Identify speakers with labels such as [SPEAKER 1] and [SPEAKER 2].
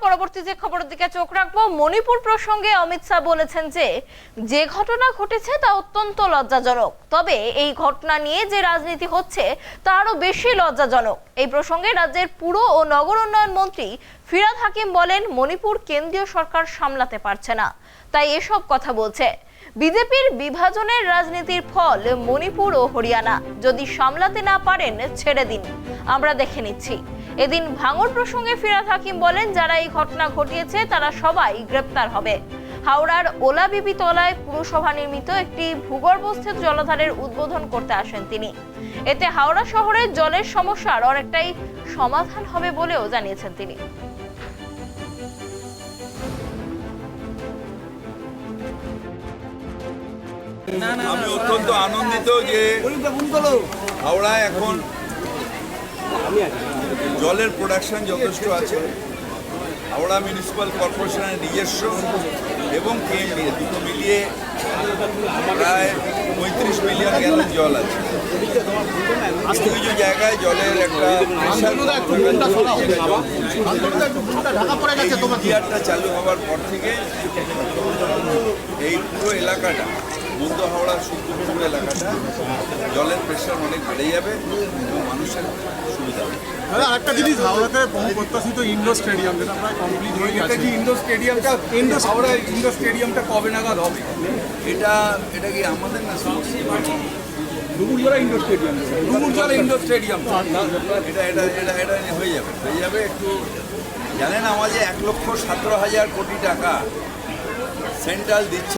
[SPEAKER 1] পর পরবর্তীতে খবরের দিকে চোখ রাখবো। মণিপুর প্রসঙ্গে অমিত শাহ বলেছেন যে ঘটনা ঘটেছে তা অত্যন্ত লজ্জাজনক, তবে এই ঘটনা নিয়ে যে রাজনীতি হচ্ছে তা আরো বেশি লজ্জাজনক। এই প্রসঙ্গে রাজ্যের পুর ও নগর উন্নয়ন মন্ত্রী ফিরহাদ হাকিম বলেন, মণিপুর কেন্দ্রীয় সরকার সামলাতে পারছে না, তাই এসব কথা বলছে। বিজেপির বিভাজনের রাজনীতির ফল মণিপুর ও হরিয়ানা, যদি সামলাতে না পারেন ছেড়ে দিন, আমরা দেখে নিচ্ছি। এদিন ভাঙড় প্রসঙ্গে ফিরহাদ হাকিম বলেন, যারা এই ঘটনা ঘটিয়েছে তারা সবাই গ্রেপ্তার হবে। হাওড়ার ওলাবিবি তলায় পুরসভা নির্মিত একটি ভূগর্ভস্থিত জলাধারের উদ্বোধন করতে আসেন তিনি। এতে হাওড়া শহরের জলের সমস্যার অনেকটাই সমাধান হবে বলেও জানিয়েছেন তিনি।
[SPEAKER 2] আমি অত্যন্ত আনন্দিত যে হাওড়ায় এখন জলের প্রোডাকশন যথেষ্ট আছে। হাওড়া মিউনিসিপ্যাল কর্পোরেশনের নিজস্ব এবং কেএমডি দুটো মিলিয়ে প্রায় 35 মিলিয়ন গ্যালন জল আছে। কিছু কিছু জায়গায় জলের একটা প্রেশার চালু হওয়ার পর থেকে এই পুরো এলাকাটা, মধ্য হাওড়া শুদ্ধপুর এলাকাটা জলের প্রেশার অনেক বেড়ে যাবে এবং মানুষের সুবিধা হবে।
[SPEAKER 3] আরেকটা জিনিস, হাওড়াতে বহু প্রত্যাশিত ইন্ডোর স্টেডিয়াম যেটা প্রায় কমপ্লিট হয়ে গেছে, ইন্ডোর হাওড়ার ইন্ডোর স্টেডিয়ামটা কবে নাগাদ হবে?
[SPEAKER 2] এটা কি আমাদের না
[SPEAKER 3] Dumurjala indoor stadium,
[SPEAKER 2] indoor stadium এটা হয়ে যাবে। একটু জানেন, আমাদের 1,17,000 কোটি টাকা সেন্ট্রাল দিচ্ছে।